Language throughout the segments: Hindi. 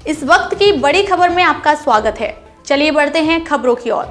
इस वक्त की बड़ी खबर में आपका स्वागत है। चलिए बढ़ते हैं खबरों की ओर।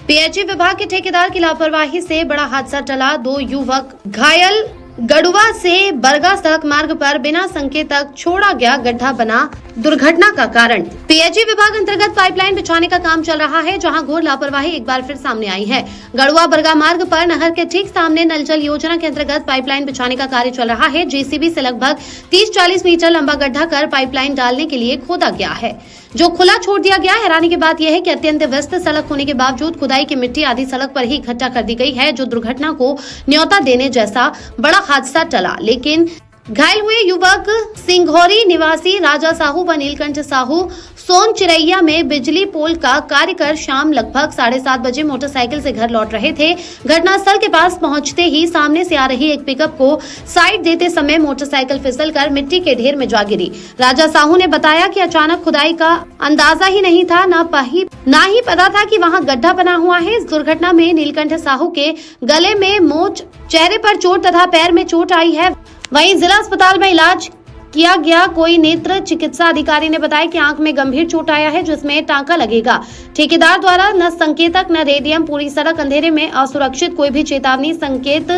पीएचई विभाग के ठेकेदार की लापरवाही से बड़ा हादसा टला। 2 युवक घायल। गढ़वा से बरगा सड़क मार्ग पर बिना संकेतक छोड़ा गया गड्ढा बना दुर्घटना का कारण। पीएचई विभाग अंतर्गत पाइपलाइन बिछाने का काम चल रहा है, जहां घोर लापरवाही एक बार फिर सामने आई है। गढ़वा बरगा मार्ग पर नहर के ठीक सामने नल जल योजना के अंतर्गत पाइपलाइन बिछाने का कार्य चल रहा है। जेसीबी से लगभग 30-40 मीटर लंबा गड्ढा कर पाइपलाइन डालने के लिए खोदा गया है, जो खुला छोड़ दिया गया। हैरानी की बात यह है कि अत्यंत व्यस्त सड़क होने के बावजूद खुदाई की मिट्टी आधी सड़क पर ही इकट्ठा कर दी गई है, जो दुर्घटना को न्योता देने जैसा बड़ा हादसा टला। लेकिन घायल हुए युवक सिंघौरी निवासी राजा साहू व नीलकंठ साहू सोन चिरैया में बिजली पोल का कार्य कर शाम लगभग 7:30 बजे मोटरसाइकिल से घर लौट रहे थे। घटनास्थल के पास पहुंचते ही सामने से आ रही एक पिकअप को साइड देते समय मोटरसाइकिल फिसलकर मिट्टी के ढेर में जा गिरी। राजा साहू ने बताया कि अचानक खुदाई का अंदाजा ही नहीं था, ना ही पता था कि वहां गड्ढा बना हुआ है। इस दुर्घटना में नीलकंठ साहू के गले में मोच, चेहरे पर चोट तथा पैर में चोट आई है। वहीं जिला अस्पताल में इलाज किया गया। कोई नेत्र चिकित्सा अधिकारी ने बताया कि आंख में गंभीर चोट आया है, जिसमें टांका लगेगा। ठेकेदार द्वारा न संकेतक न रेडियम, पूरी सड़क अंधेरे में असुरक्षित, कोई भी चेतावनी संकेत,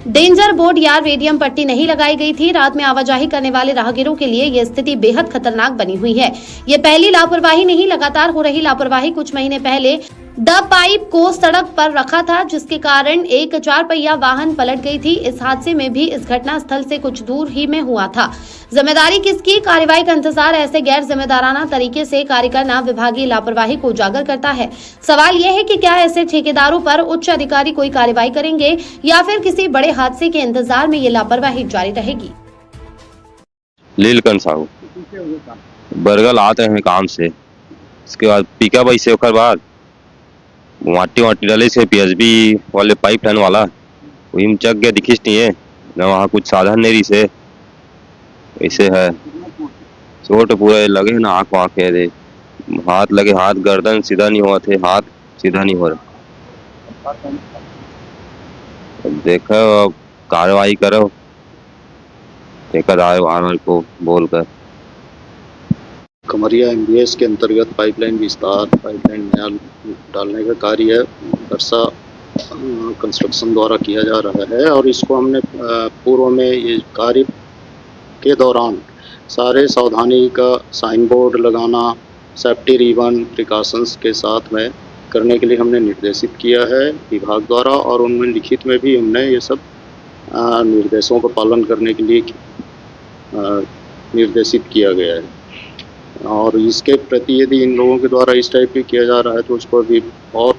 डेंजर बोर्ड या रेडियम पट्टी नहीं लगाई गई थी। रात में आवाजाही करने वाले राहगीरों के लिए यह स्थिति बेहद खतरनाक बनी हुई है। ये पहली लापरवाही नहीं, लगातार हो रही लापरवाही। कुछ महीने पहले द पाइप को सड़क पर रखा था, जिसके कारण एक 4 पहिया वाहन पलट गई थी। इस हादसे में भी इस घटना स्थल से कुछ दूर ही में हुआ था। जिम्मेदारी किसकी? कार्रवाई का इंतजार। ऐसे गैर जिम्मेदाराना तरीके से कार्य करना विभागीय लापरवाही को उजागर करता है। सवाल यह है कि क्या ऐसे ठेकेदारों पर उच्च अधिकारी कोई कार्रवाई करेंगे या फिर किसी बड़े हादसे के इंतजार में ये लापरवाही जारी रहेगी। नीलकंठ साहू बरगल आते हैं काम से, इसके बाद पिकअप ऐसे होकर बाद माटी डाले से पीएचबी वाले पाइप लाइन वाला वही में चक गया, दिखिस नहीं है न वहाँ कुछ साधन नहीं रही से। ऐसे है चोट पूरा लगे ना, आँख वाँख है दे, हाथ लगे, हाथ गर्दन सीधा नहीं हुआ थे, हाथ सीधा नहीं हो रहा। देखो अब कार्रवाई करो ठेकेदार को बोलकर। खमरिया MBS के अंतर्गत पाइपलाइन विस्तार, पाइपलाइन नया डालने का कार्य वर्षा कंस्ट्रक्शन द्वारा किया जा रहा है और इसको हमने पूर्व में ये कार्य के दौरान सारे सावधानी का साइन बोर्ड लगाना, सेफ्टी रिबन प्रिकॉशंस के साथ में करने के लिए हमने निर्देशित किया है विभाग द्वारा, और उनमें लिखित में भी हमने ये सब निर्देशों का पालन करने के लिए निर्देशित किया गया है। और इसके प्रति यदि इन लोगों के द्वारा इस टाइप की किया जा रहा है तो उसको भी और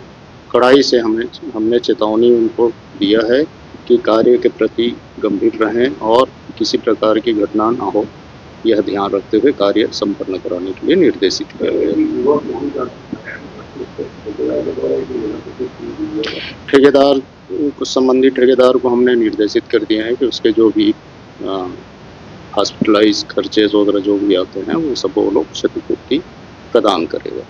कड़ाई से हमने चेतावनी उनको दिया है कि कार्य के प्रति गंभीर रहें और किसी प्रकार की घटना ना हो, यह ध्यान रखते हुए कार्य संपन्न कराने के लिए निर्देशित किया गया। ठेकेदार को संबंधित ठेकेदार को हमने निर्देशित कर दिया है कि उसके जो भी हॉस्पिटलाइज खर्चे वगैरह जो भी आते हैं वो सब वो लोग क्षतिपूर्ति प्रदान करेगा।